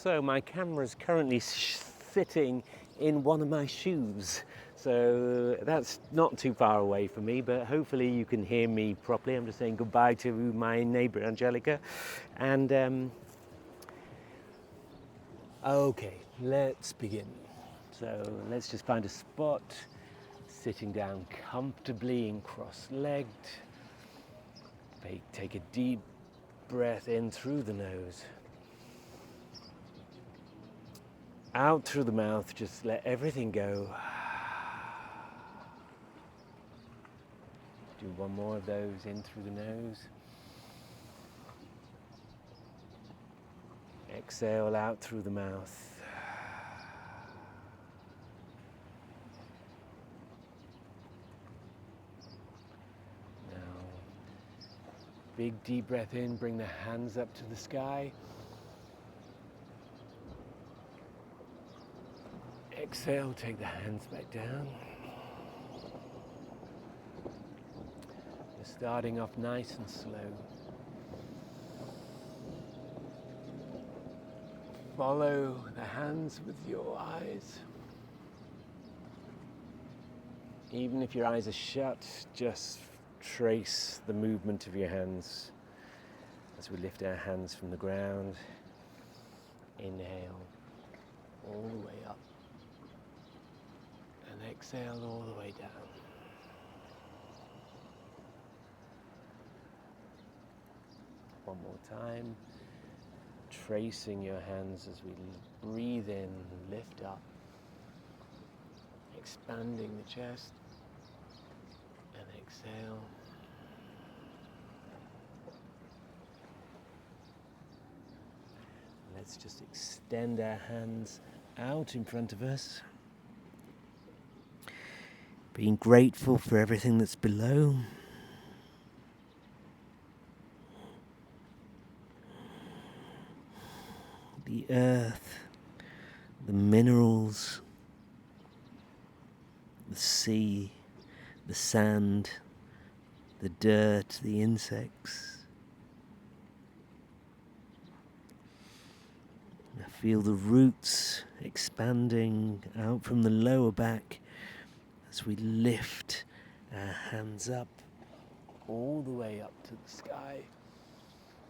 Also, my camera's currently sitting in one of my shoes, so that's not too far away from me, but hopefully you can hear me properly. I'm just saying goodbye to my neighbour Angelica, and okay, let's begin. So let's just find a spot, sitting down comfortably and cross-legged. Take a deep breath in through the nose. Out through the mouth, just let everything go. Do one more of those in through the nose. Exhale out through the mouth. Big deep breath in, bring the hands up to the sky. Exhale, take the hands back down. We're starting off nice and slow. Follow the hands with your eyes. Even if your eyes are shut, just trace the movement of your hands as we lift our hands from the ground. Inhale all the way up and exhale all the way down. One more time, tracing your hands as we breathe in, lift up, expanding the chest, and exhale. Let's just extend our hands out in front of us, being grateful for everything that's below. The earth, the minerals, the sea, the sand, the dirt, the insects. I feel the roots expanding out from the lower back as we lift our hands up, all the way up to the sky.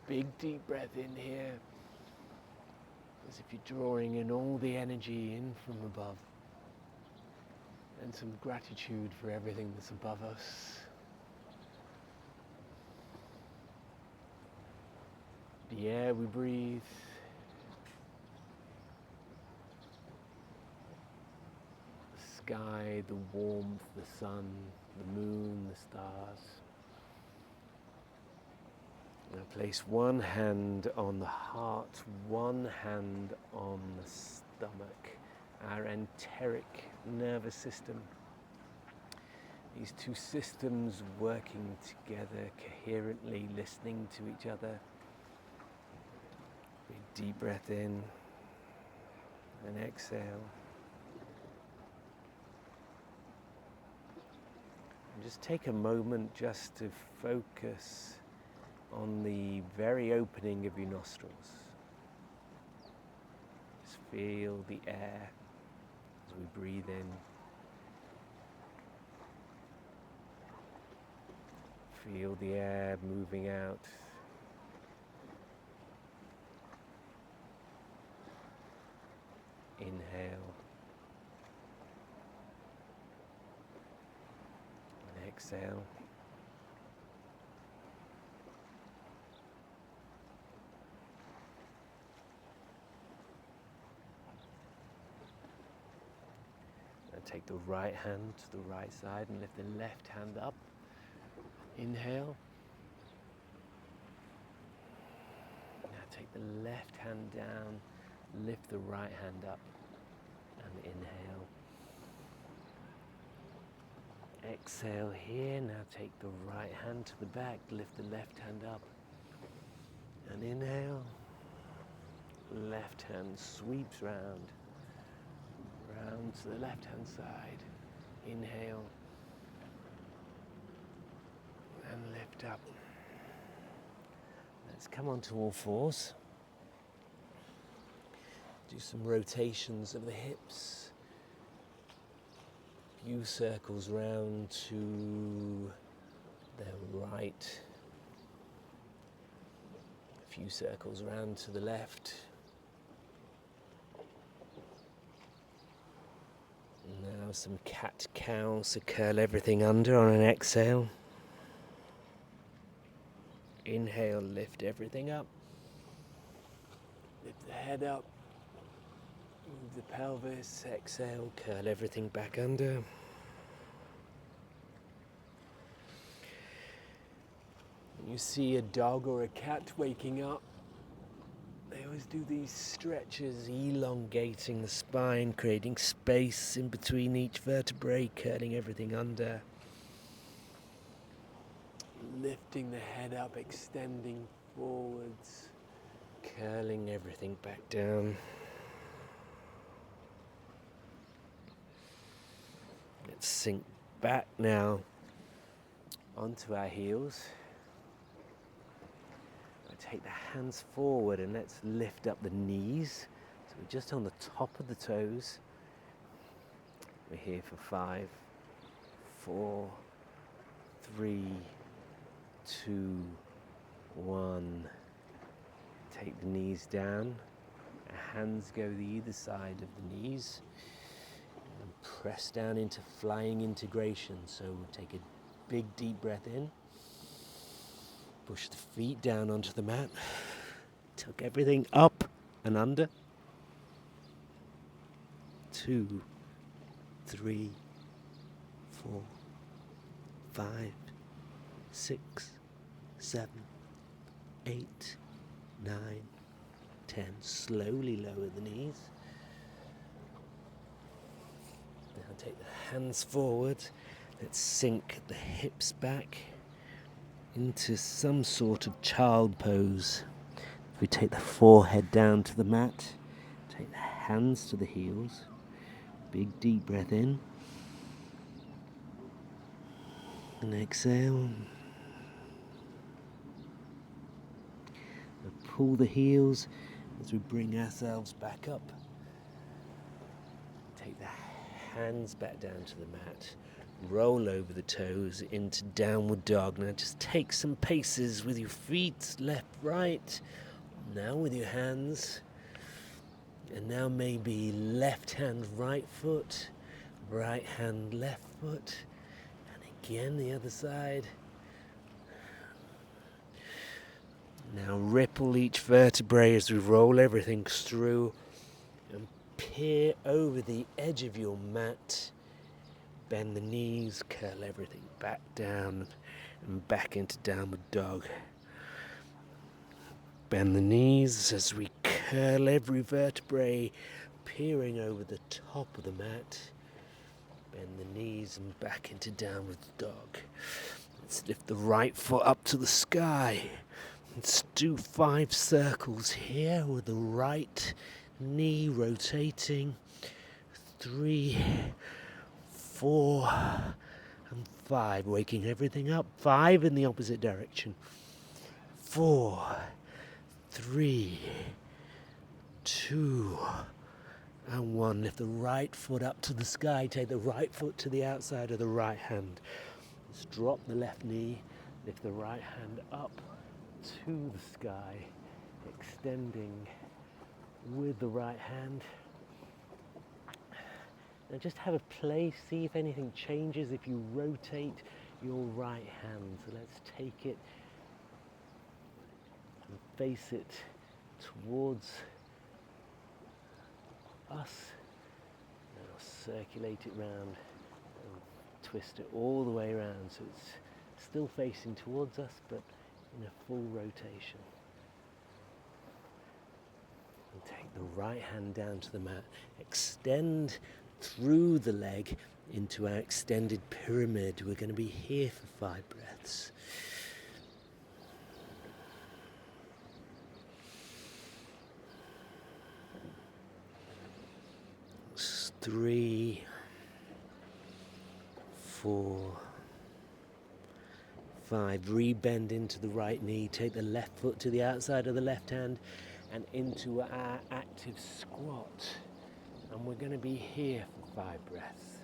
Big deep breath in here, as if you're drawing in all the energy in from above, and some gratitude for everything that's above us. The air we breathe, the sky, the warmth, the sun, the moon, the stars. Now place one hand on the heart, one hand on the stomach, our enteric nervous system. These two systems working together coherently, listening to each other. Big deep breath in and exhale. And just take a moment just to focus on the very opening of your nostrils. Just feel the air as we breathe in. Feel the air moving out. Inhale. And exhale. Take the right hand to the right side and lift the left hand up. Inhale. Now take the left hand down, lift the right hand up, and inhale. Exhale here. Now take the right hand to the back, lift the left hand up, and inhale. Left hand sweeps round to the left hand side. Inhale and lift up. Let's come onto all fours. Do some rotations of the hips. A few circles round to the right. A few circles round to the left. Now some cat-cow, so curl everything under on an exhale. Inhale, lift everything up. Lift the head up. Move the pelvis. Exhale, curl everything back under. You see a dog or a cat waking up, they always do these stretches, elongating the spine, creating space in between each vertebrae, curling everything under. Lifting the head up, extending forwards, curling everything back down. Let's sink back now onto our heels. Take the hands forward and let's lift up the knees. So we're just on the top of the toes. We're here for 5, 4, 3, 2, 1. Take the knees down. Our hands go to either side of the knees. And press down into flying integration. So we'll take a big deep breath in. Push the feet down onto the mat. Tuck everything up and under. 2, 3, 4, 5, 6, 7, 8, 9, 10. Slowly lower the knees. Now take the hands forward. Let's sink the hips back into some sort of child pose. If we take the forehead down to the mat, take the hands to the heels, big deep breath in, and exhale. And pull the heels as we bring ourselves back up. Take the hands back down to the mat. Roll over the toes into downward dog. Now just take some paces with your feet, left, right. Now with your hands. And now maybe left hand, right foot. Right hand, left foot. And again the other side. Now ripple each vertebrae as we roll everything through. And peer over the edge of your mat. Bend the knees, curl everything back down and back into downward dog. Bend the knees as we curl every vertebrae, peering over the top of the mat. Bend the knees and back into downward dog. Let's lift the right foot up to the sky. Let's do 5 circles here with the right knee rotating. 3, 4 and 5, waking everything up. 5 in the opposite direction. 4, 3, 2 and 1. Lift the right foot up to the sky. Take the right foot to the outside of the right hand. Let's drop the left knee. Lift the right hand up to the sky, extending with the right hand. Now just have a play, see if anything changes if you rotate your right hand. So let's take it and face it towards us. Now circulate it round and twist it all the way around so it's still facing towards us but in a full rotation. And take the right hand down to the mat. Extend through the leg into our extended pyramid. We're going to be here for 5 breaths. It's 3, 4, 5. Rebend into the right knee. Take the left foot to the outside of the left hand and into our active squat. And we're going to be here for 5 breaths.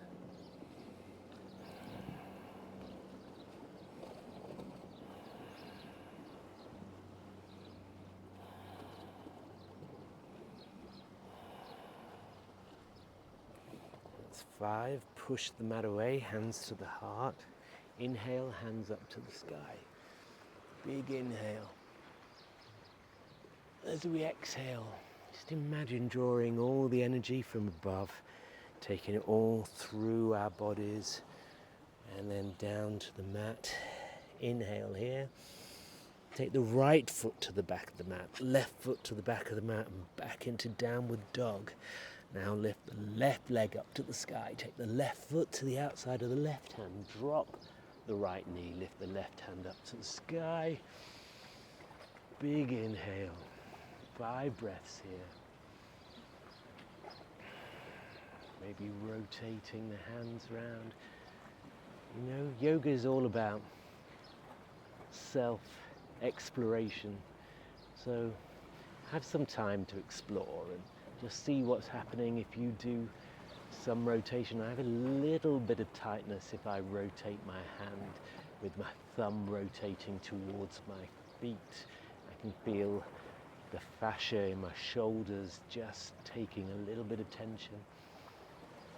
That's 5. Push the mat away, hands to the heart. Inhale, hands up to the sky. Big inhale. As we exhale, just imagine drawing all the energy from above, taking it all through our bodies and then down to the mat. Inhale here. Take the right foot to the back of the mat, left foot to the back of the mat and back into downward dog. Now lift the left leg up to the sky. Take the left foot to the outside of the left hand. Drop the right knee. Lift the left hand up to the sky. Big inhale. 5 breaths here. Maybe rotating the hands around. You know, yoga is all about self-exploration. So have some time to explore and just see what's happening if you do some rotation. I have a little bit of tightness if I rotate my hand with my thumb rotating towards my feet. I can feel the fascia in my shoulders just taking a little bit of tension.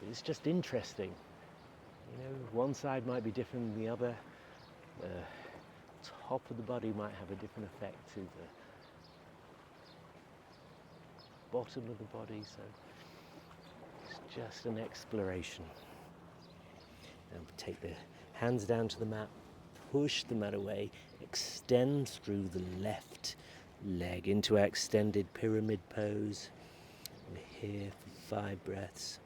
But it's just interesting. You know, one side might be different than the other. The top of the body might have a different effect to the bottom of the body, so it's just an exploration. And take the hands down to the mat, push the mat away, extend through the left leg into our extended pyramid pose. We're here for 5 breaths.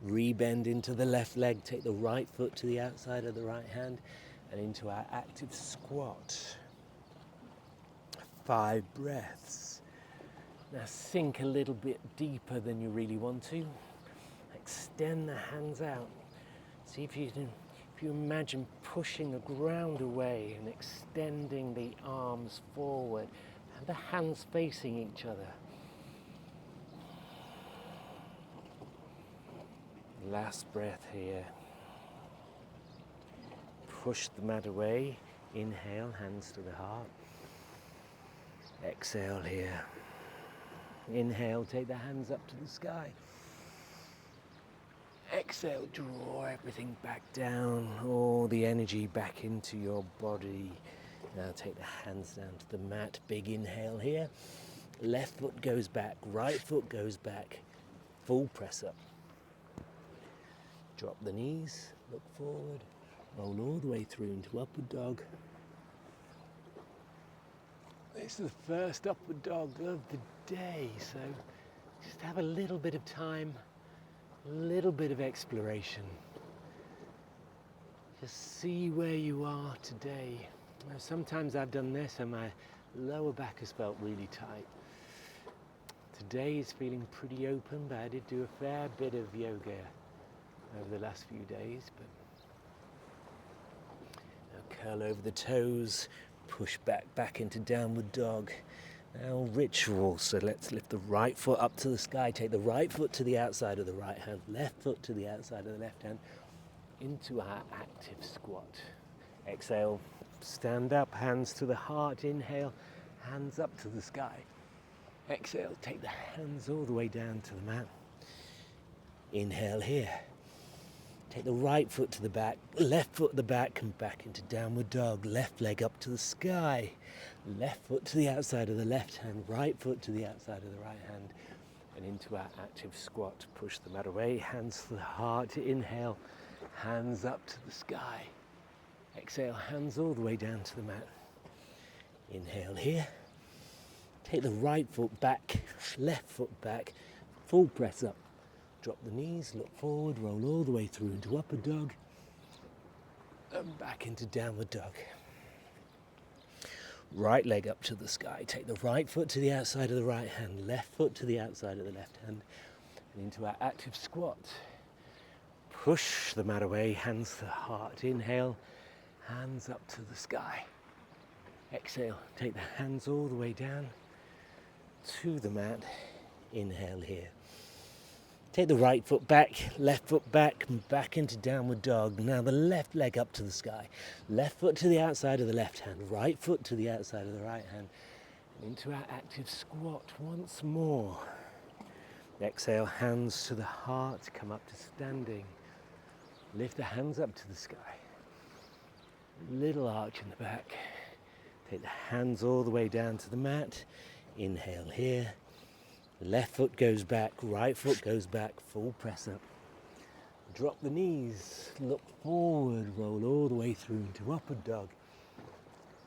Rebend into the left leg, take the right foot to the outside of the right hand and into our active squat. 5 breaths. Now sink a little bit deeper than you really want to. Extend the hands out. See if you imagine pushing the ground away and extending the arms forward. Have the hands facing each other. Last breath here. Push the mat away. Inhale, hands to the heart. Exhale here. Inhale, take the hands up to the sky. Exhale, draw everything back down, all the energy back into your body. Now take the hands down to the mat. Big inhale here. Left foot goes back, right foot goes back. Full press up. Drop the knees, look forward, roll all the way through into upward dog. This is the first upward dog of the day, so just have a little bit of time, a little bit of exploration. Just see where you are today. Now, sometimes I've done this and my lower back has felt really tight. Today is feeling pretty open, but I did do a fair bit of yoga over the last few days. But now curl over the toes, push back into downward dog. Now ritual, so let's lift the right foot up to the sky, take the right foot to the outside of the right hand, left foot to the outside of the left hand, into our active squat. Exhale, stand up, hands to the heart, inhale, hands up to the sky. Exhale, take the hands all the way down to the mat. Inhale here. Take the right foot to the back, left foot to the back and back into downward dog. Left leg up to the sky. Left foot to the outside of the left hand, right foot to the outside of the right hand. And into our active squat. Push the mat away, hands to the heart. Inhale, hands up to the sky. Exhale, hands all the way down to the mat. Inhale here. Take the right foot back, left foot back, full press up. Drop the knees, look forward, roll all the way through into upward dog and back into downward dog. Right leg up to the sky. Take the right foot to the outside of the right hand, left foot to the outside of the left hand and into our active squat. push the mat away, hands to the heart. Inhale, hands up to the sky. Exhale, take the hands all the way down to the mat. Inhale here. Take the right foot back, left foot back, and back into downward dog. Now the left leg up to the sky. Left foot to the outside of the left hand, right foot to the outside of the right hand. Into our active squat once more. Exhale, hands to the heart, come up to standing. Lift the hands up to the sky. Little arch in the back. Take the hands all the way down to the mat. Inhale here. Left foot goes back, right foot goes back, full press up. Drop the knees, look forward, roll all the way through into upward dog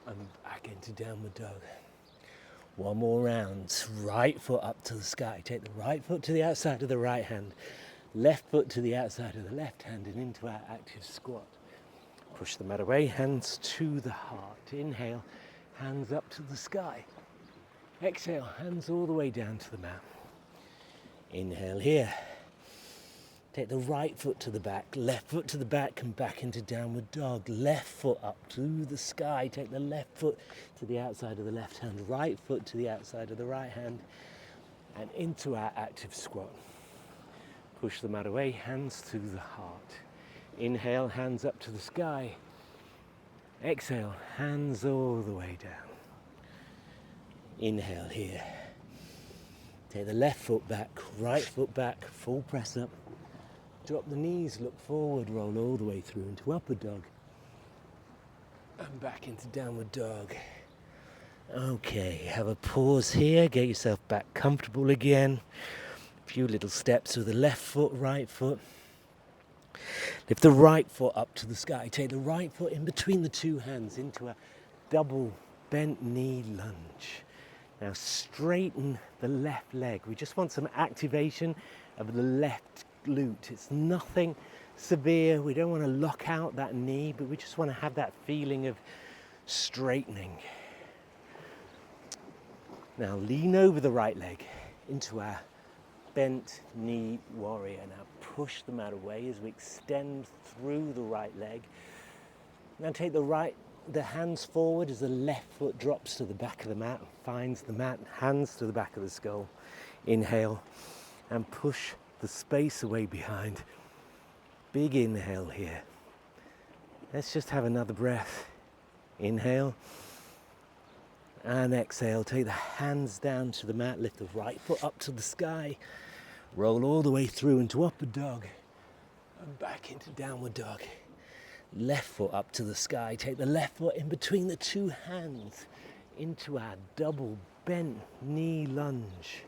and back into downward dog. One more round, right foot up to the sky. Take the right foot to the outside of the right hand, left foot to the outside of the left hand and into our active squat. Push the mat away, hands to the heart. Inhale, hands up to the sky. Exhale, hands all the way down to the mat. Inhale here. Take the right foot to the back, left foot to the back and back into downward dog. Left foot up to the sky. Take the left foot to the outside of the left hand, right foot to the outside of the right hand and into our active squat. Push the mat away, hands to the heart. Inhale, hands up to the sky. Exhale, hands all the way down. Inhale here. Take the left foot back, right foot back, full press up. Drop the knees, look forward, roll all the way through into upward dog. And back into downward dog. Okay, have a pause here, get yourself back comfortable again. A few little steps with the left foot, right foot. Lift the right foot up to the sky. Take the right foot in between the two hands into a double bent knee lunge. Now straighten the left leg. We just want some activation of the left glute. It's nothing severe. We don't want to lock out that knee, but we just want to have that feeling of straightening. Now lean over the right leg into our bent knee warrior. Now push the mat away as we extend through the right leg. Now take the hands forward as the left foot drops to the back of the mat, finds the mat, hands to the back of the skull. Inhale and push the space away behind. Big inhale here. Let's just have another breath. Inhale and exhale. Take the hands down to the mat, lift the right foot up to the sky. Roll all the way through into upward dog and back into downward dog. Left foot up to the sky. Take the left foot in between the two hands into our double bent knee lunge.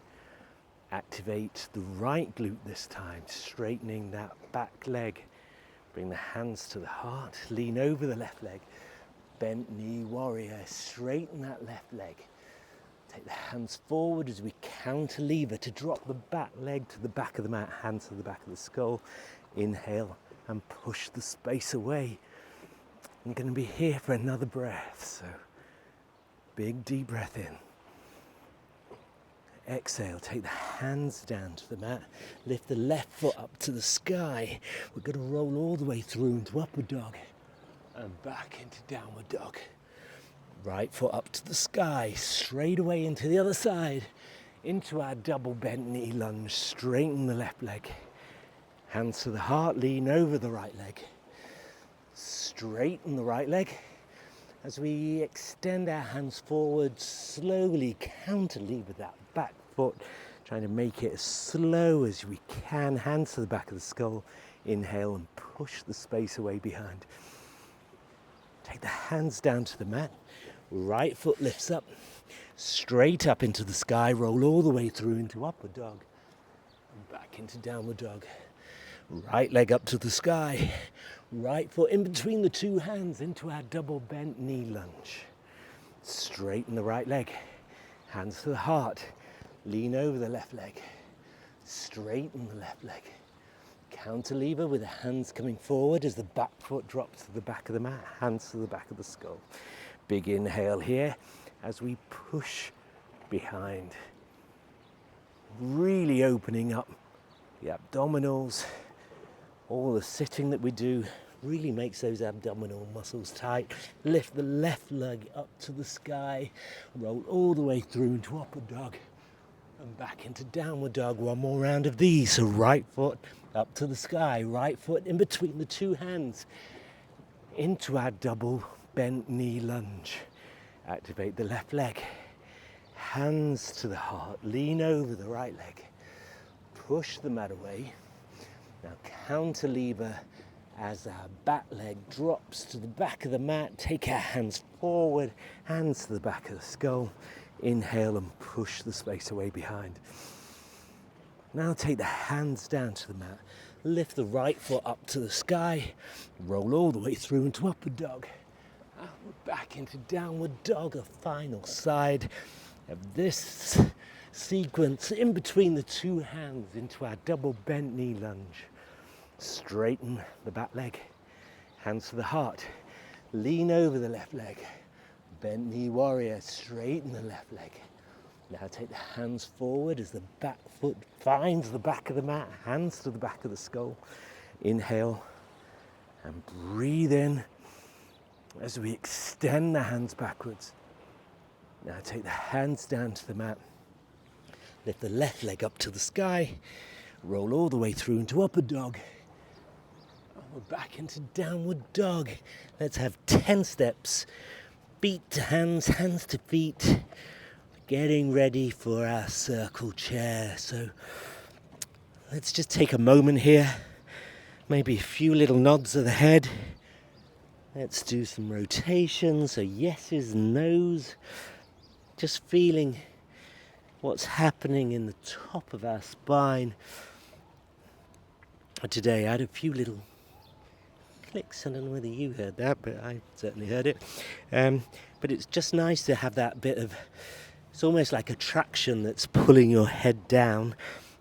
Activate the right glute this time, straightening that back leg. Bring the hands to the heart, lean over the left leg. Bent knee warrior, straighten that left leg. Take the hands forward as we counter-lever to drop the back leg to the back of the mat, hands to the back of the skull. Inhale and push the space away. I'm going to be here for another breath, so big deep breath in. Exhale, take the hands down to the mat, lift the left foot up to the sky. We're going to roll all the way through into upward dog and back into downward dog. Right foot up to the sky, straight away into the other side, into our double bent knee lunge. Straighten the left leg. Hands to the heart, lean over the right leg. Straighten the right leg. As we extend our hands forward, slowly counter-lever that back foot, trying to make it as slow as we can. Hands to the back of the skull. Inhale and push the space away behind. Take the hands down to the mat. Right foot lifts up, straight up into the sky. Roll all the way through into upward dog and back into downward dog. Right leg up to the sky. Right foot in between the two hands into our double bent knee lunge. Straighten the right leg. Hands to the heart. Lean over the left leg. Straighten the left leg. Counter-lever with the hands coming forward as the back foot drops to the back of the mat. Hands to the back of the skull. Big inhale here as we push behind. Really opening up the abdominals. All the sitting that we do really makes those abdominal muscles tight. Lift the left leg up to the sky, roll all the way through into upward dog and back into downward dog. One more round of these. So right foot up to the sky, right foot in between the two hands into our double bent knee lunge. Activate the left leg, hands to the heart, lean over the right leg, push the mat away. Now counter lever as our back leg drops to the back of the mat. Take our hands forward, hands to the back of the skull. Inhale and push the space away behind. Now take the hands down to the mat. Lift the right foot up to the sky. Roll all the way through into upward dog. And we're back into downward dog, a final side of this sequence in between the two hands into our double bent knee lunge. Straighten the back leg, hands to the heart, lean over the left leg, bent knee warrior, straighten the left leg. Now take the hands forward as the back foot finds the back of the mat, hands to the back of the skull. Inhale and breathe in as we extend the hands backwards. Now take the hands down to the mat, lift the left leg up to the sky, roll all the way through into upward dog. We're back into downward dog. Let's have 10 steps. Feet to hands, hands to feet. Getting ready for our circle chair. So let's just take a moment here. Maybe a few little nods of the head. Let's do some rotations. So yeses, nos. Just feeling what's happening in the top of our spine. Today I had a few little clicks. I don't know whether you heard that, but I certainly heard it. But it's just nice to have that bit of, it's almost like a traction that's pulling your head down.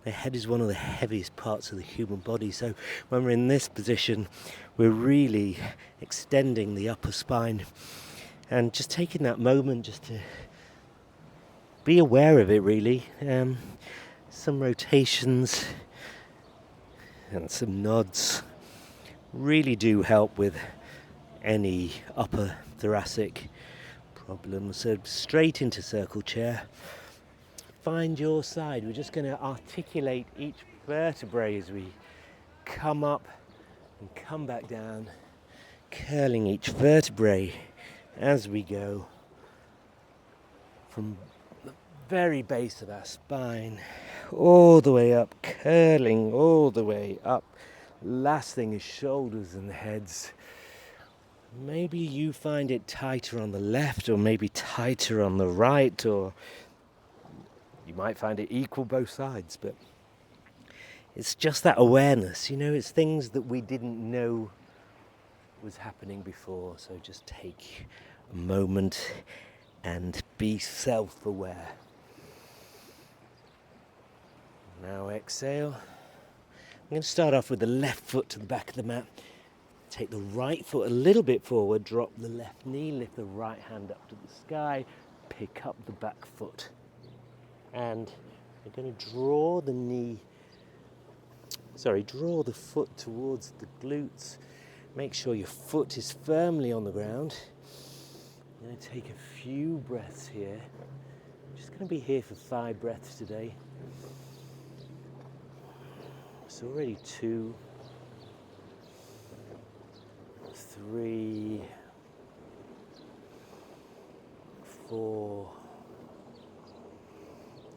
The head is one of the heaviest parts of the human body, so when we're in this position, we're really extending the upper spine and just taking that moment just to be aware of it, really. Some rotations and some nods really do help with any upper thoracic problems. So straight into circle chair. Find your side. We're just going to articulate each vertebrae as we come up and come back down, curling each vertebrae as we go from the very base of our spine all the way up, curling all the way up. Last thing is shoulders and heads. Maybe you find it tighter on the left or maybe tighter on the right, or you might find it equal both sides, but it's just that awareness, it's things that we didn't know was happening before. So just take a moment and be self-aware. Now exhale. I'm going to start off with the left foot to the back of the mat. Take the right foot a little bit forward, drop the left knee, lift the right hand up to the sky, pick up the back foot. And we're going to draw the foot towards the glutes. Make sure your foot is firmly on the ground. I'm going to take a few breaths here. I'm just going to be here for 5 breaths today. It's already 2, 3, 4,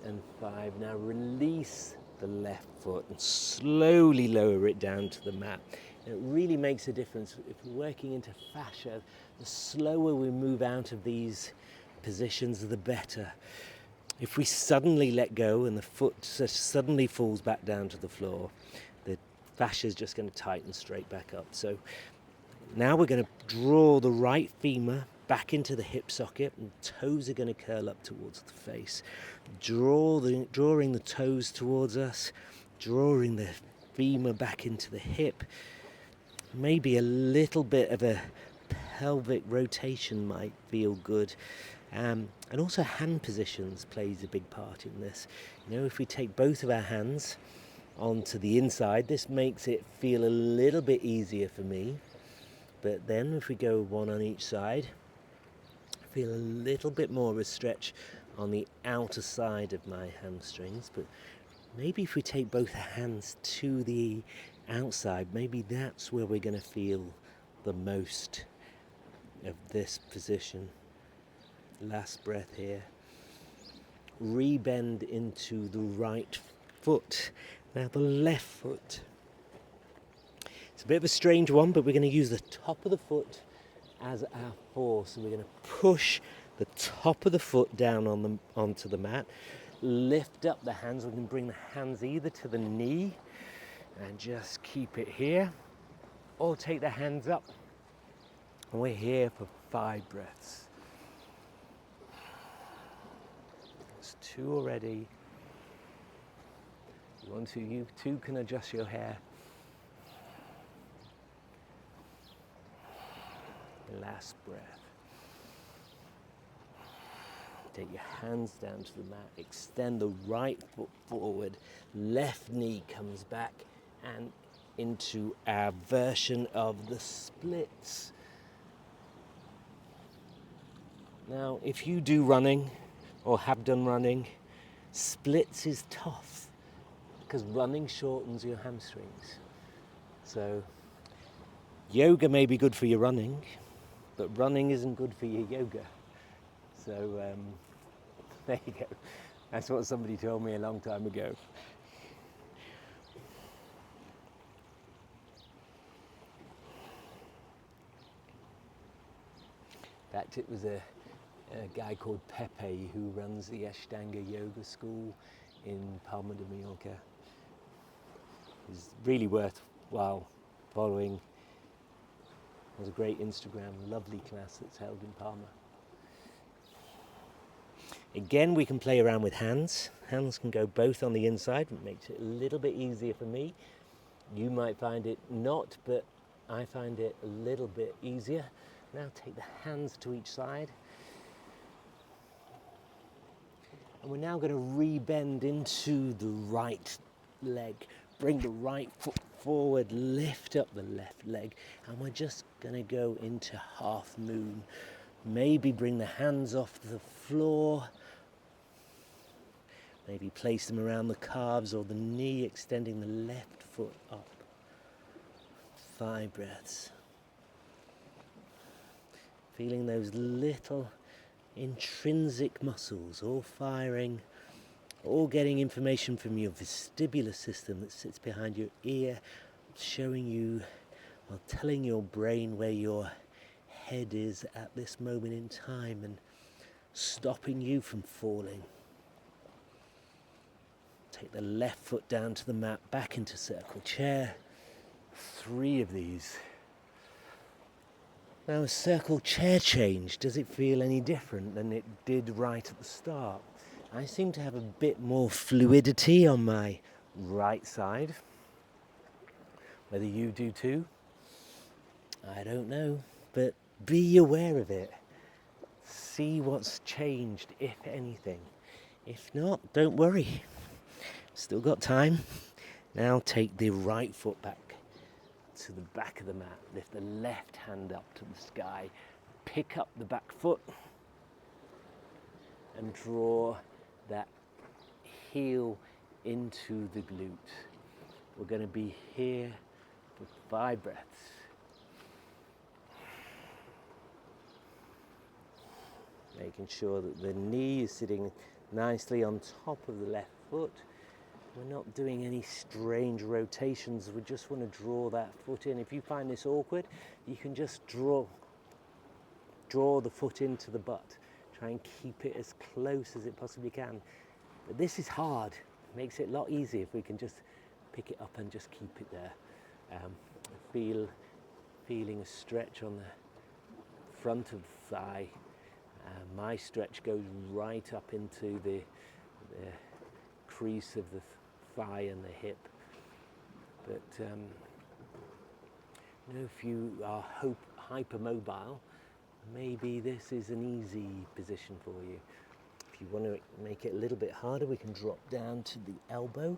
and 5. Now release the left foot and slowly lower it down to the mat. It really makes a difference. If we're working into fascia, the slower we move out of these positions, the better. If we suddenly let go and the foot suddenly falls back down to the floor, the fascia is just going to tighten straight back up. So now we're going to draw the right femur back into the hip socket, and toes are going to curl up towards the face. Drawing the toes towards us, drawing the femur back into the hip. Maybe a little bit of a pelvic rotation might feel good. And also hand positions plays a big part in this. If we take both of our hands onto the inside. This makes it feel a little bit easier for me. But then if we go one on each side, feel a little bit more of a stretch on the outer side of my hamstrings. But maybe if we take both hands to the outside, maybe that's where we're going to feel the most of this position. Last breath here. Rebend into the right foot. Now the left foot. It's a bit of a strange one, but we're going to use the top of the foot as our force. So we're going to push the top of the foot down onto the mat. Lift up the hands. We can bring the hands either to the knee and just keep it here, or take the hands up. And we're here for 5 breaths. That's 2 already. You too can adjust your hair. Last breath. Take your hands down to the mat. Extend the right foot forward. Left knee comes back and into our version of the splits. Now, if you do running or have done running, splits is tough because running shortens your hamstrings. So yoga may be good for your running, but running isn't good for your yoga. So there you go. That's what somebody told me a long time ago. In fact, it was a guy called Pepe who runs the Ashtanga Yoga School in Palma de Mallorca. It's really worthwhile following. There's a great Instagram, lovely class that's held in Palma. Again, we can play around with hands. Hands can go both on the inside, it makes it a little bit easier for me. You might find it not, but I find it a little bit easier. Now take the hands to each side. And we're now going to rebend into the right leg. Bring the right foot forward, lift up the left leg, and we're just going to go into half moon. Maybe bring the hands off the floor. Maybe place them around the calves or the knee, extending the left foot up. 5 breaths. Feeling those little intrinsic muscles all firing, all getting information from your vestibular system that sits behind your ear, showing you, or telling your brain where your head is at this moment in time and stopping you from falling. Take the left foot down to the mat, back into circle chair. 3 of these. Now a circle chair change, does it feel any different than it did right at the start? I seem to have a bit more fluidity on my right side. Whether you do too, I don't know, but be aware of it. See what's changed, if anything. If not, don't worry. Still got time. Now take the right foot back to the back of the mat. Lift the left hand up to the sky. Pick up the back foot and draw that heel into the glute. We're going to be here for 5 breaths. Making sure that the knee is sitting nicely on top of the left foot. We're not doing any strange rotations. We just want to draw that foot in. If you find this awkward, you can just draw the foot into the butt. Try and keep it as close as it possibly can. But this is hard. It makes it a lot easier if we can just pick it up and just keep it there. Feeling a stretch on the front of the thigh. My stretch goes right up into the crease of the thigh and the hip. But if you are hypermobile, maybe this is an easy position for you. If you want to make it a little bit harder, we can drop down to the elbow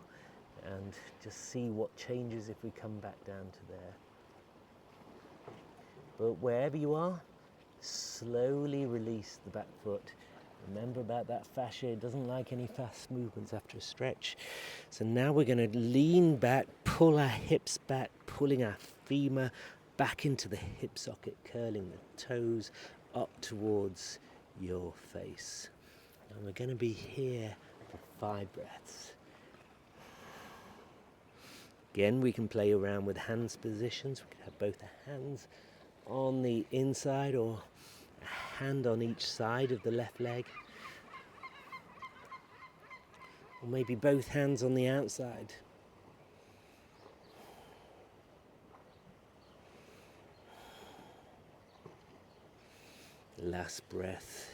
and just see what changes if we come back down to there. But wherever you are, slowly release the back foot. Remember about that fascia, it doesn't like any fast movements after a stretch. So now we're going to lean back, pull our hips back, pulling our femur back into the hip socket, curling the toes up towards your face. And we're going to be here for 5 breaths. Again, we can play around with hands positions. We can have both the hands on the inside or a hand on each side of the left leg. Or maybe both hands on the outside. Last breath.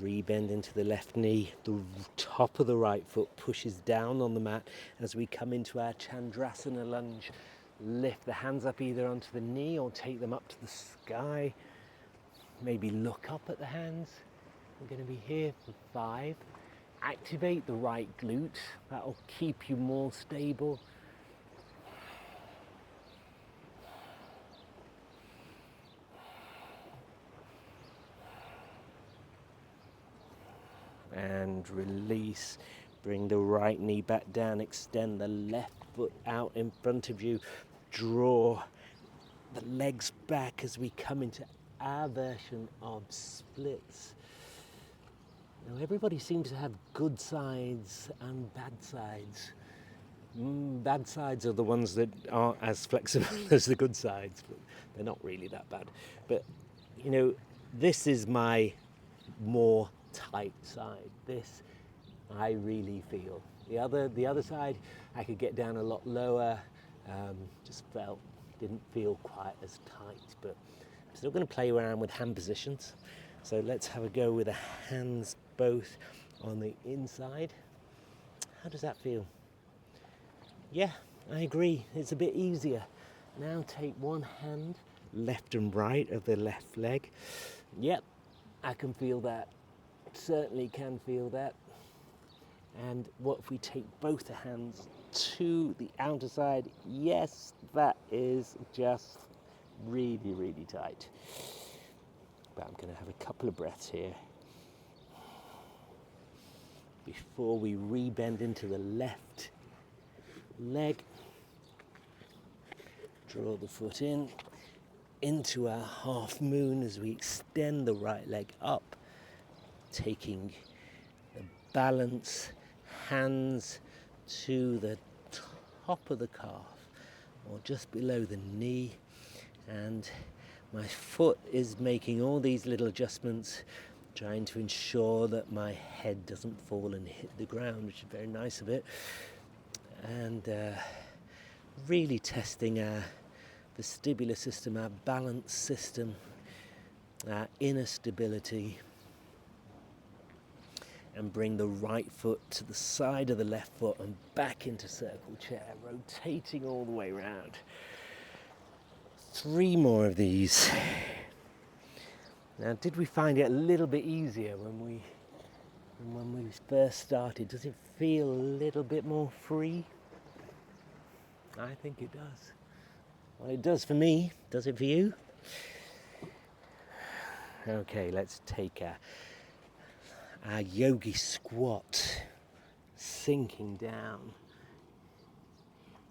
Rebend into the left knee. The top of the right foot pushes down on the mat as we come into our Chandrasana lunge. Lift the hands up either onto the knee or take them up to the sky. Maybe look up at the hands. We're going to be here for 5. Activate the right glute. That will keep you more stable. And release. Bring the right knee back down. Extend the left foot out in front of you. Draw the legs back as we come into our version of splits. Now everybody seems to have good sides and bad sides. Bad sides are the ones that aren't as flexible as the good sides, but they're not really that bad. But you know, this is my more tight side. This I really feel. The other side I could get down a lot lower. Just didn't feel quite as tight, but I'm still going to play around with hand positions. So let's have a go with the hands both on the inside. How does that feel? Yeah, I agree. It's a bit easier. Now take one hand, left and right of the left leg. Yep, I can feel that. Certainly can feel that. And what if we take both the hands to the outer side? Yes, that is just really, really tight. But I'm going to have a couple of breaths here before we rebend into the left leg. Draw the foot in into our half moon as we extend the right leg up, taking the balance, hands to the top of the calf or just below the knee, and my foot is making all these little adjustments, trying to ensure that my head doesn't fall and hit the ground, which is very nice of it, and really testing our vestibular system, our balance system, our inner stability, and bring the right foot to the side of the left foot and back into circle chair, rotating all the way around. 3 more of these. Now, did we find it a little bit easier when we first started? Does it feel a little bit more free? I think it does. Well, it does for me. Does it for you? Okay, let's take our yogi squat, sinking down,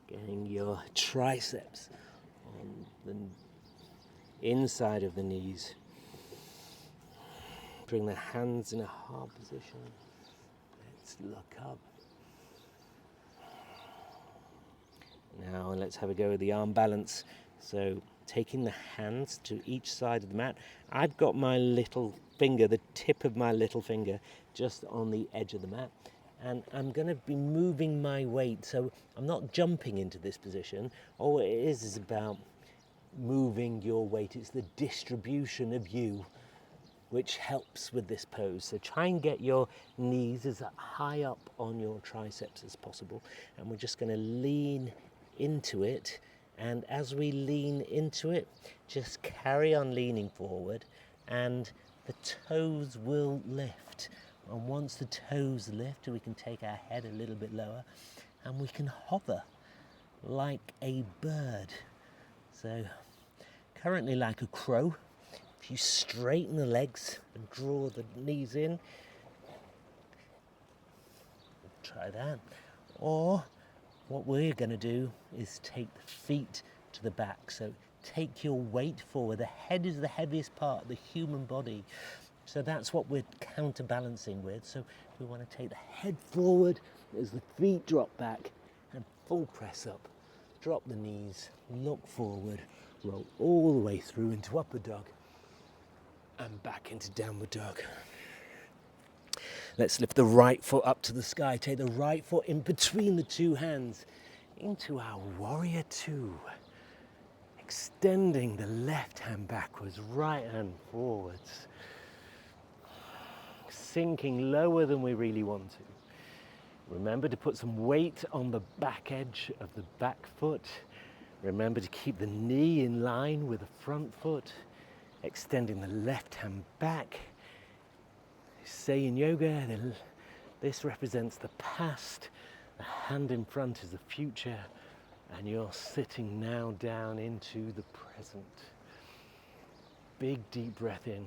getting your triceps on the inside of the knees. Bring the hands in a hard position. Let's look up. Now let's have a go with the arm balance. So taking the hands to each side of the mat. I've got my little finger, the tip of my little finger, just on the edge of the mat. And I'm going to be moving my weight. So I'm not jumping into this position. All it is about moving your weight. It's the distribution of you which helps with this pose. So try and get your knees as high up on your triceps as possible. And we're just going to lean into it. And as we lean into it, just carry on leaning forward and the toes will lift. And once the toes lift, we can take our head a little bit lower and we can hover like a bird. So currently like a crow. If you straighten the legs and draw the knees in, try that. Or what we're going to do is take the feet to the back. So take your weight forward. The head is the heaviest part of the human body. So that's what we're counterbalancing with. So we want to take the head forward as the feet drop back and full press up. Drop the knees, look forward, roll all the way through into upward dog and back into downward dog. Let's lift the right foot up to the sky. Take the right foot in between the two hands into our warrior two. Extending the left hand backwards, right hand forwards. Sinking lower than we really want to. Remember to put some weight on the back edge of the back foot. Remember to keep the knee in line with the front foot. Extending the left hand back. Say in yoga, this represents the past, the hand in front is the future, and you're sitting now down into the present. Big deep breath in.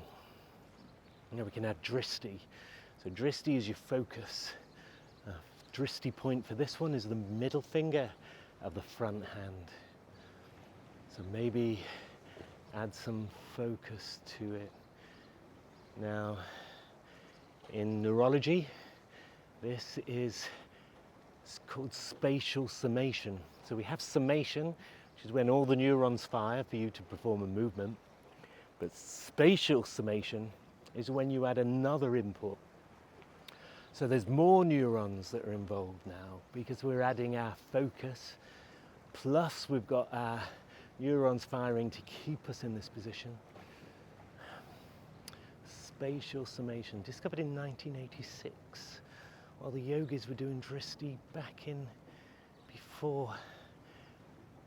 Now we can add drishti. So drishti is your focus. Drishti point for this one is the middle finger of the front hand. So maybe add some focus to it. Now, in neurology, this is called spatial summation. So we have summation, which is when all the neurons fire for you to perform a movement. But spatial summation is when you add another input. So there's more neurons that are involved now because we're adding our focus, plus we've got our neurons firing to keep us in this position. Spatial summation, discovered in 1986, while the yogis were doing drishti back in before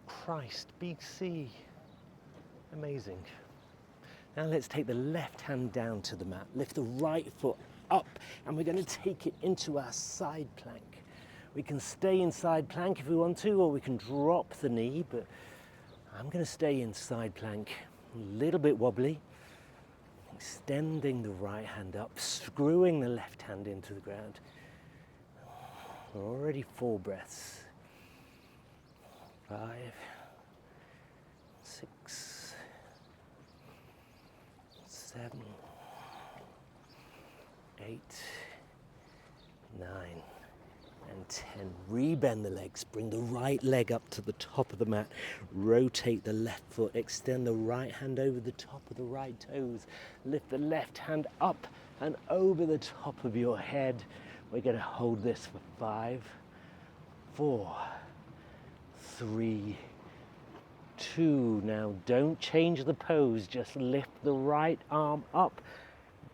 Christ, BC. Amazing. Now let's take the left hand down to the mat, lift the right foot up, and we're going to take it into our side plank. We can stay in side plank if we want to, or we can drop the knee, but I'm going to stay in side plank, a little bit wobbly. Extending the right hand up, screwing the left hand into the ground. Already 4 breaths. 5, 6, 7, 8, 9, and 10. Rebend the legs. Bring the right leg up to the top of the mat. Rotate the left foot. Extend the right hand over the top of the right toes. Lift the left hand up and over the top of your head. We're going to hold this for 5, 4, 3, 2. Now don't change the pose. Just lift the right arm up,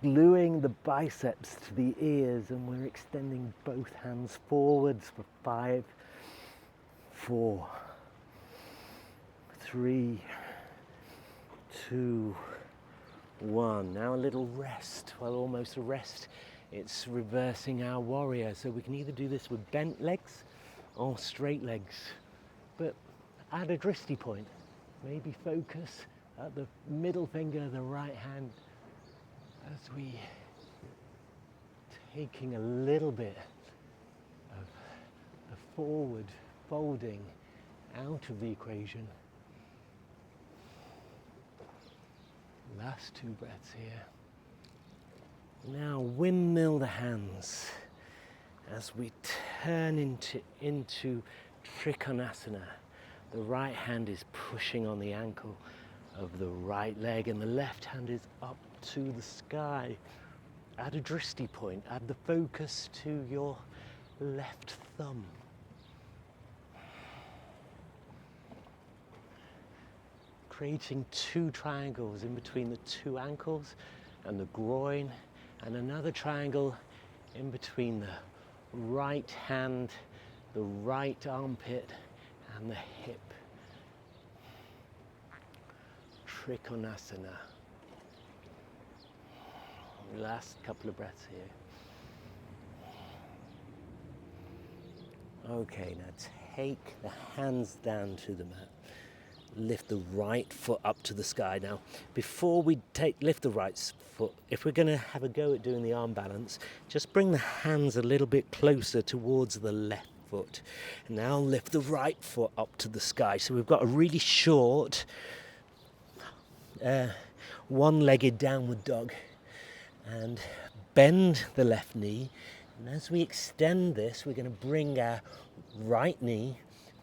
gluing the biceps to the ears, and we're extending both hands forwards for 5, 4, 3, 2, 1. Now a little rest. Well, almost a rest. It's reversing our warrior. So we can either do this with bent legs or straight legs, but add a drishti point. Maybe focus at the middle finger of the right hand as we taking a little bit of the forward folding out of the equation. Last 2 breaths here. Now windmill the hands as we turn into Trikonasana. The right hand is pushing on the ankle of the right leg and the left hand is up to the sky. Add a drishti point, add the focus to your left thumb. Creating 2 triangles in between the 2 ankles and the groin, and another triangle in between the right hand, the right armpit, and the hip. Trikonasana. Last couple of breaths here. Okay, now take the hands down to the mat. Lift the right foot up to the sky. Now, before we lift the right foot, if we're going to have a go at doing the arm balance, just bring the hands a little bit closer towards the left foot. And now lift the right foot up to the sky. So we've got a really short, one-legged downward dog. And bend the left knee. And as we extend this, we're going to bring our right knee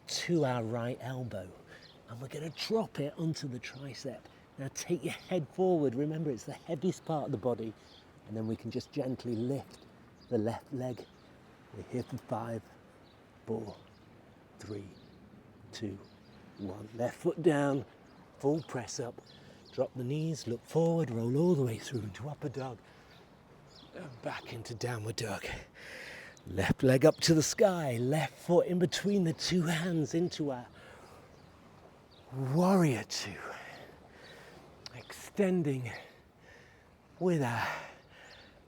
to our right elbow. And we're going to drop it onto the tricep. Now take your head forward. Remember, it's the heaviest part of the body. And then we can just gently lift the left leg. We're here for 5, 4, 3, 2, 1. Left foot down, full press up. Drop the knees, look forward, roll all the way through into upper dog. And back into downward dog. Left leg up to the sky. Left foot in between the two hands into our warrior two. Extending with our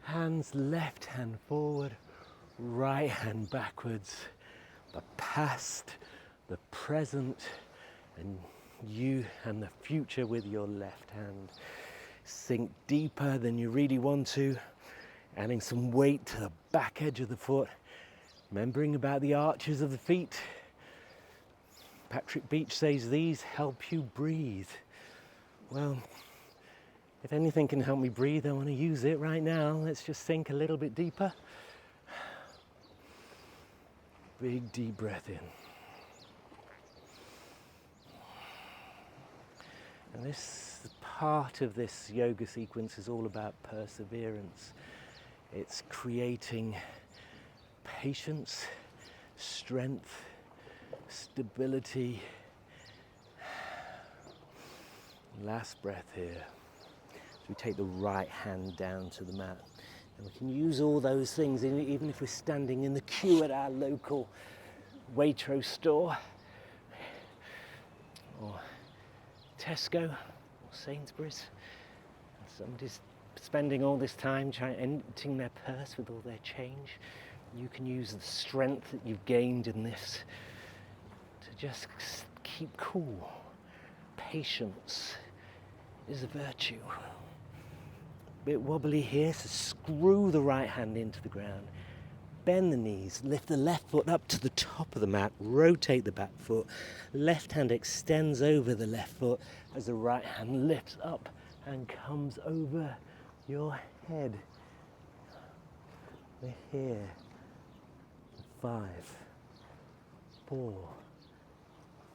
hands, left hand forward, right hand backwards. The past, the present, and you and the future with your left hand. Sink deeper than you really want to, adding some weight to the back edge of the foot, remembering about the arches of the feet. Patrick Beach says these help you breathe. Well, if anything can help me breathe, I want to use it right now. Let's just sink a little bit deeper. Big deep breath in. And this part of this yoga sequence is all about perseverance. It's creating patience, strength, stability. Last breath here. So we take the right hand down to the mat. And we can use all those things, even if we're standing in the queue at our local Waitrose store, or Tesco, or Sainsbury's. Somebody's spending all this time emptying their purse with all their change. You can use the strength that you've gained in this to just keep cool. Patience is a virtue. Bit wobbly here, so screw the right hand into the ground. Bend the knees, lift the left foot up to the top of the mat, rotate the back foot. Left hand extends over the left foot as the right hand lifts up and comes over your head. We're here. 5, 4,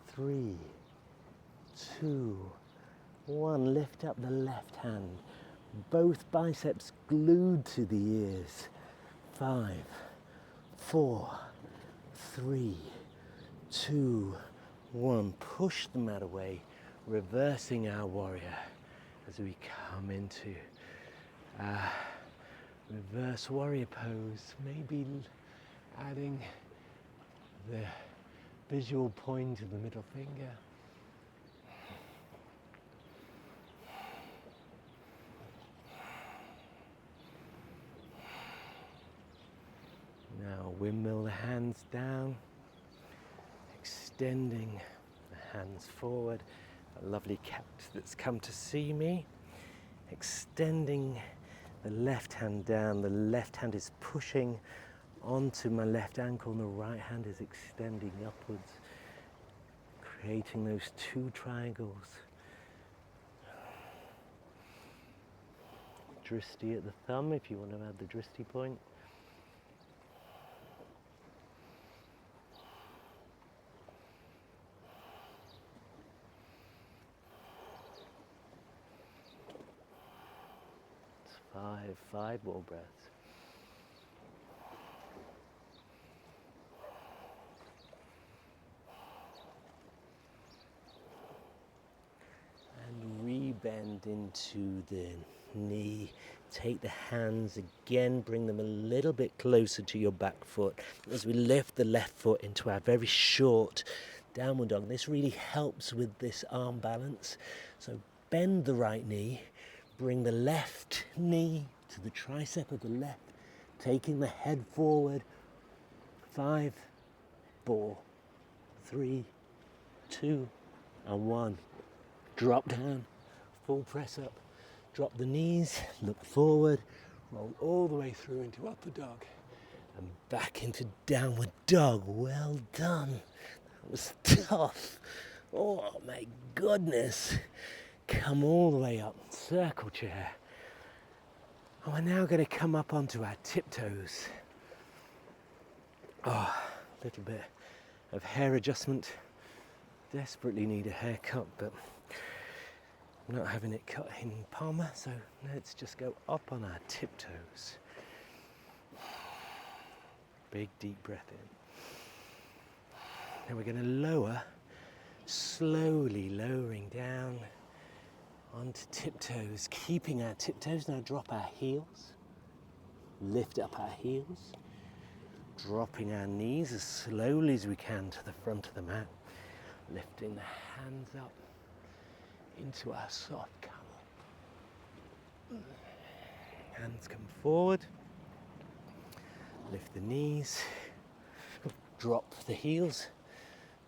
3, 2, 1. Lift up the left hand. Both biceps glued to the ears. 5, 4, 3, 2, 1. Push the mat away, reversing our warrior as we come into our reverse warrior pose. Maybe adding the visual point of the middle finger. Now windmill the hands down, extending the hands forward. A lovely cat that's come to see me. Extending the left hand down. The left hand is pushing onto my left ankle and the right hand is extending upwards, creating those two triangles. Drishti at the thumb if you want to add the drishti point. It's 5 more breaths. And re-bend into the knee. Take the hands again, bring them a little bit closer to your back foot as we lift the left foot into our very short downward dog. This really helps with this arm balance. So bend the right knee, bring the left knee to the tricep of the left, taking the head forward. 5, 4, 3, 2, and 1. Drop down, full press up, drop the knees, look forward, roll all the way through into upward dog and back into downward dog. Well done. That was tough. Oh my goodness. Come all the way up, circle chair. And we're now going to come up onto our tiptoes. Oh, a little bit of hair adjustment. Desperately need a haircut, but I'm not having it cut in Palma, so let's just go up on our tiptoes. Big deep breath in. Now we're going to lower, slowly lowering down onto tiptoes, keeping our tiptoes. Now drop our heels, lift up our heels, dropping our knees as slowly as we can to the front of the mat, lifting the hands up into our soft camel. Hands come forward, lift the knees, drop the heels,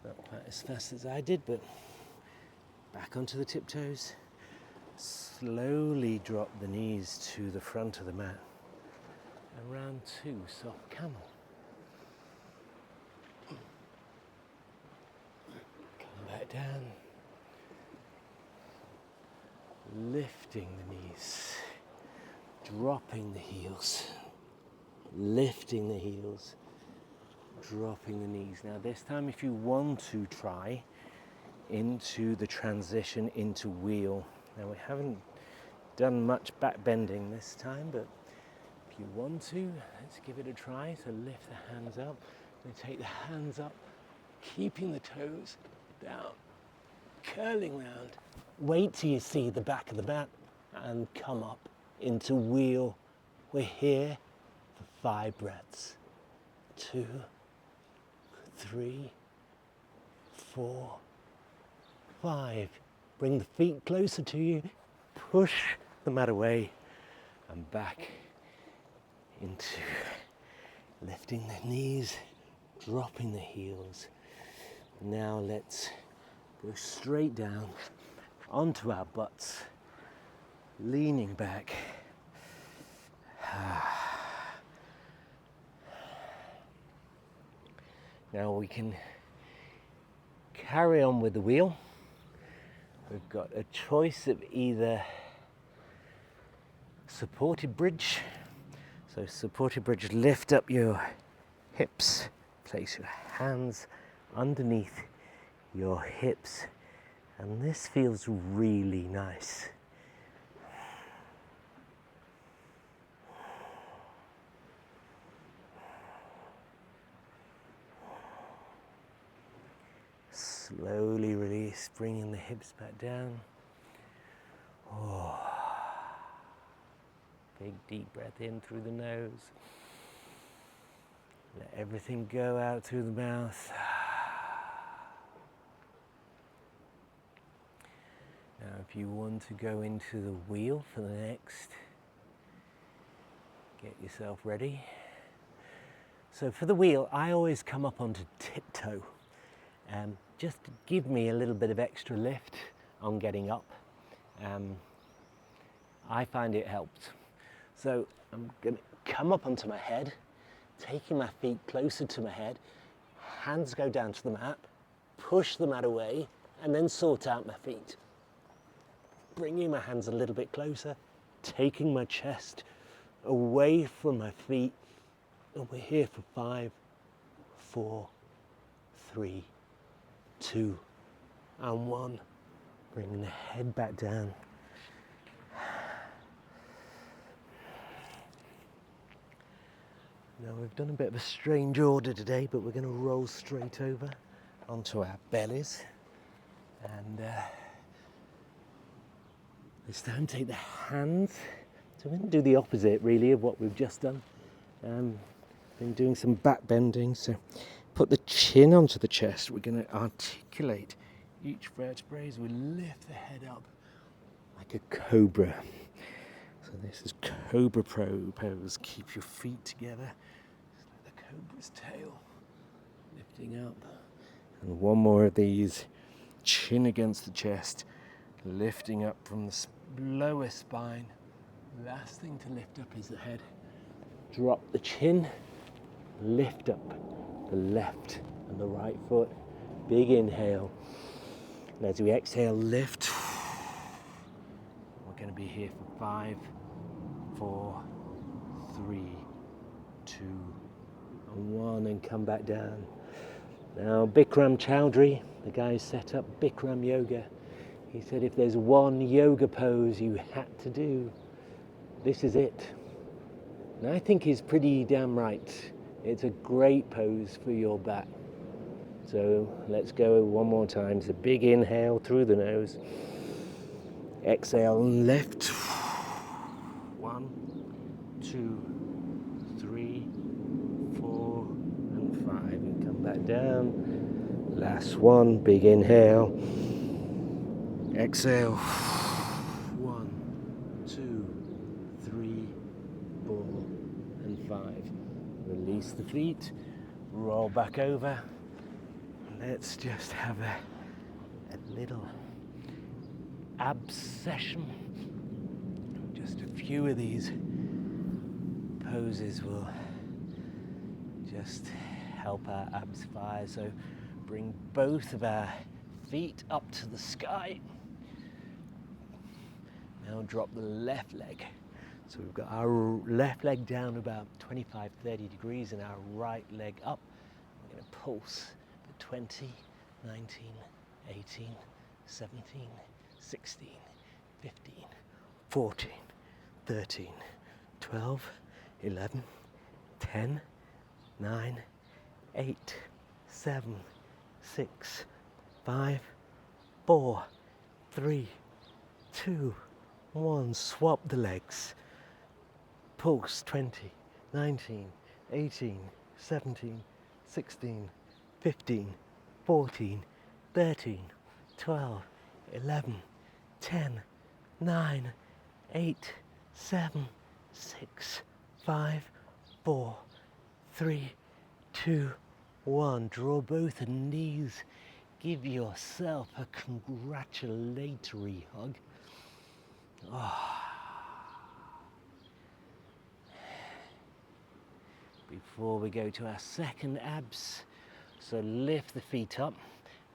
not quite as fast as I did, but back onto the tiptoes. Slowly drop the knees to the front of the mat. And round 2, soft camel. Come back down. Lifting the knees. Dropping the heels. Lifting the heels. Dropping the knees. Now this time, if you want to try into the transition into wheel. Now we haven't done much back bending this time, but if you want to, let's give it a try. So lift the hands up, and take the hands up, keeping the toes down, curling round. Wait till you see the back of the mat and come up into wheel. We're here for 5 breaths. 2, 3, 4, 5. Bring the feet closer to you, push the mat away and back into lifting the knees, dropping the heels. Now let's go straight down onto our butts, leaning back. Now we can carry on with the wheel. We've got a choice of either supported bridge. So supported bridge, lift up your hips, place your hands underneath your hips, and this feels really nice. Slowly release, bringing the hips back down. Oh. Big deep breath in through the nose. Let everything go out through the mouth. Now if you want to go into the wheel for the next, get yourself ready. So for the wheel, I always come up onto tiptoe. Just to give me a little bit of extra lift on getting up. I find it helps. So I'm going to come up onto my head, taking my feet closer to my head, hands go down to the mat, push the mat away, and then sort out my feet. Bringing my hands a little bit closer, taking my chest away from my feet, and we're here for 5, 4, 3, 2, and 1. Bringing the head back down. Now we've done a bit of a strange order today, but we're going to roll straight over onto our bellies. And this time take the hands. So we're going to do the opposite really of what we've just done. Been doing some back bending, so put the chin onto the chest. We're going to articulate each vertebrae as we lift the head up like a cobra. So this is cobra pose. Keep your feet together. Just like the cobra's tail. Lift lifting up. And one more of these, chin against the chest, lifting up from the lower spine. Last thing to lift up is the head. Drop the chin, lift up the left and the right foot. Big inhale. And as we exhale, lift. We're going to be here for 5, 4, 3, 2, and 1, and come back down. Now, Bikram Chowdhury, the guy who set up Bikram Yoga, he said if there's one yoga pose you had to do, this is it. And I think he's pretty damn right. It's a great pose for your back. So let's go one more time. So big inhale through the nose. Exhale and lift. 1, 2, 3, 4, and 5. And come back down. Last one, big inhale. Exhale. 1, 2, 3, 4, and 5. Release the feet. Roll back over. Let's just have a little abs session. Just a few of these poses will just help our abs fire. So bring both of our feet up to the sky. Now drop the left leg. So we've got our left leg down about 25, 30 degrees and our right leg up. We're going to pulse for 20, 19, 18, 17, 16, 15, 14, 13, 12, 11, 10, 9, 8, 7, 6, 5, 4, 3, 2, 1. Swap the legs. Pulse 20, 19, 18, 17, 16, 15, 14, 13, 12, 11, 10, 9, 8, 7, 6, 5, 4, 3, 2, 1. Draw both knees. Give yourself a congratulatory hug. Before we go to our second abs, so lift the feet up.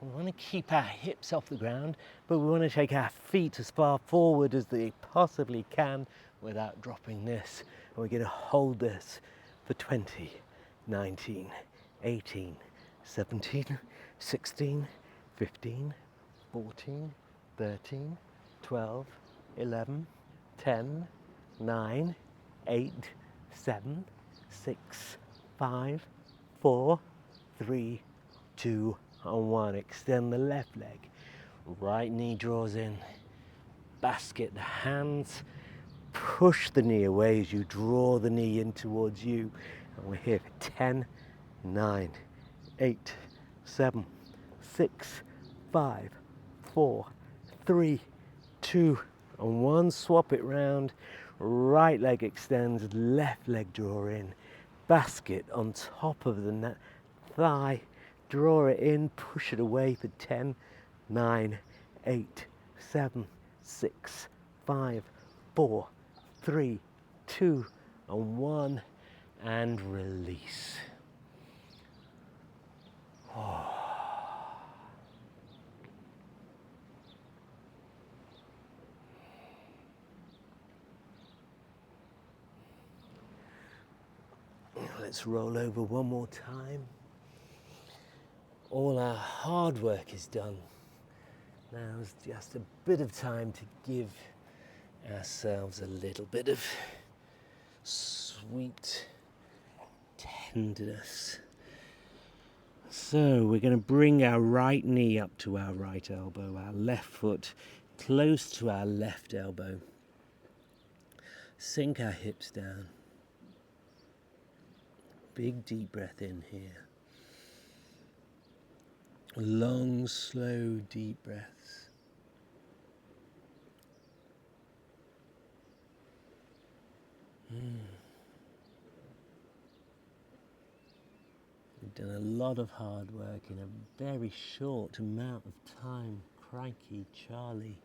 We want to keep our hips off the ground, but we want to take our feet as far forward as they possibly can without dropping this. And we're going to hold this for 20, 19, 18, 17, 16, 15, 14, 13, 12, 11, 10, 9, 8, 7, 6, 5, 4, 3, 2, and 1. Extend the left leg. Right knee draws in. Basket the hands. Push the knee away as you draw the knee in towards you. And we're here for 10, 9, 8, 7, 6, 5, 4, 3, 2, and 1. Swap it round. Right leg extends, left leg draw in. Basket on top of the thigh. Draw it in, push it away for 10, 9, 8, 7, 6, 5, 4, 3, 2, and 1. And release. Let's roll over one more time. All our hard work is done. Now's just a bit of time to give ourselves a little bit of sweet tenderness. So we're going to bring our right knee up to our right elbow, our left foot close to our left elbow. Sink our hips down. Big deep breath in here. Long, slow, deep breaths. We've done a lot of hard work in a very short amount of time. Crikey, Charlie.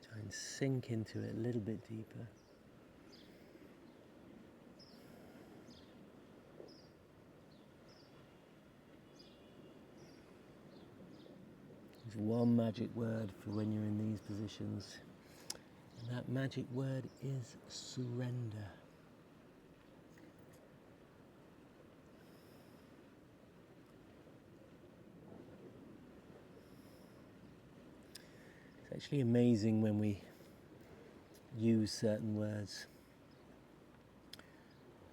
Try and sink into it a little bit deeper. There's one magic word for when you're in these positions, and that magic word is surrender. It's actually amazing when we use certain words.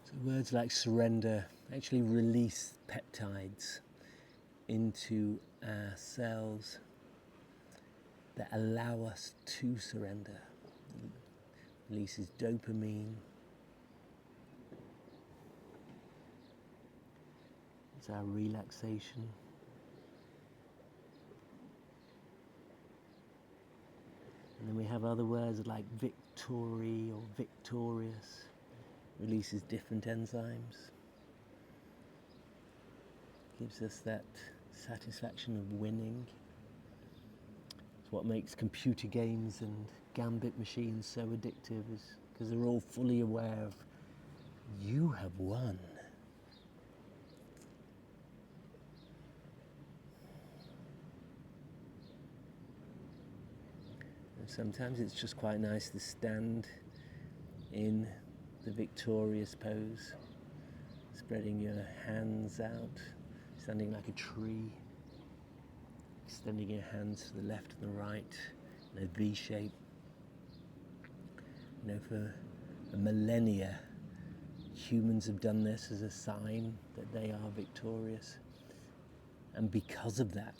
So words like surrender actually release peptides into our cells that allow us to surrender. It releases dopamine. It's our relaxation. And then we have other words like victory or victorious. Releases different enzymes. Gives us that satisfaction of winning. It's what makes computer games and gambit machines so addictive, is because they're all fully aware of you have won. And sometimes it's just quite nice to stand in the victorious pose, spreading your hands out, standing like a tree, extending your hands to the left and the right in a V shape. You know, for a millennia, humans have done this as a sign that they are victorious. And because of that,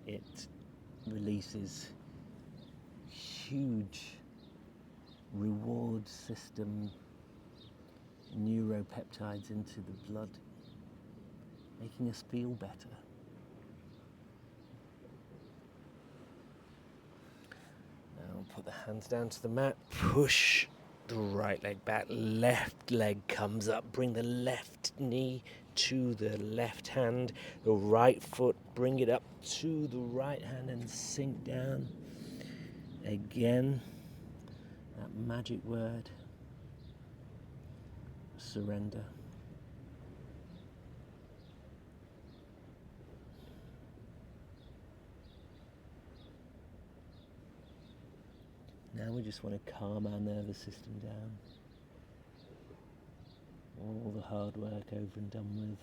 it releases huge reward system neuropeptides into the blood, making us feel better. Now put the hands down to the mat, push the right leg back, left leg comes up, bring the left knee to the left hand, the right foot, bring it up to the right hand and sink down. Again, that magic word, surrender. Now we just want to calm our nervous system down. All the hard work over and done with.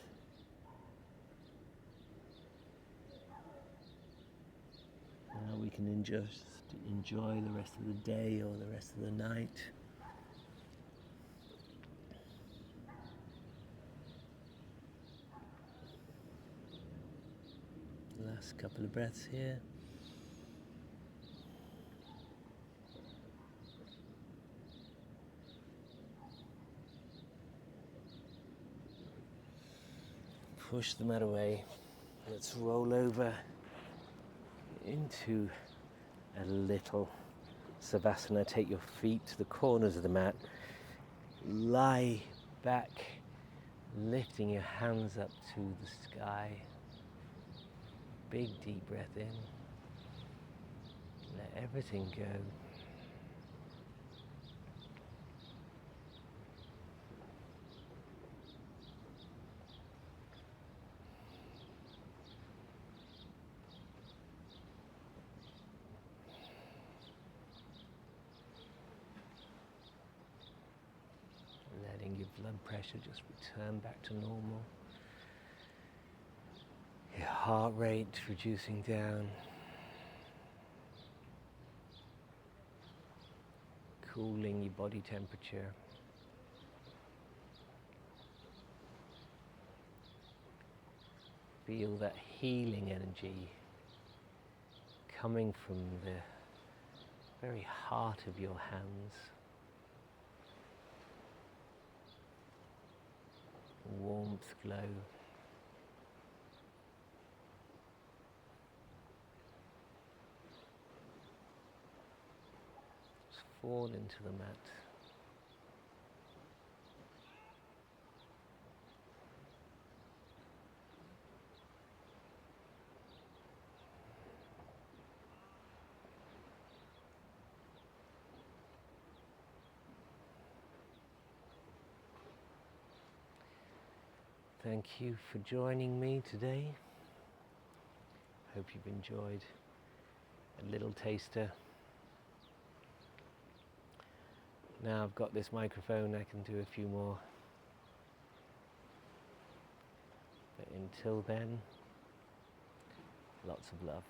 Now we can enjoy the rest of the day or the rest of the night. Last couple of breaths here. Push the mat away. Let's roll over into a little Savasana. Take your feet to the corners of the mat. Lie back, lifting your hands up to the sky. Big deep breath in. Let everything go. Letting your blood pressure just return back to normal. Your heart rate reducing down. Cooling your body temperature. Feel that healing energy coming from the very heart of your hands. warmth, glow. Just fall into the mat. Thank you for joining me today. Hope you've enjoyed a little taster. Now I've got this microphone, I can do a few more. But until then, lots of love.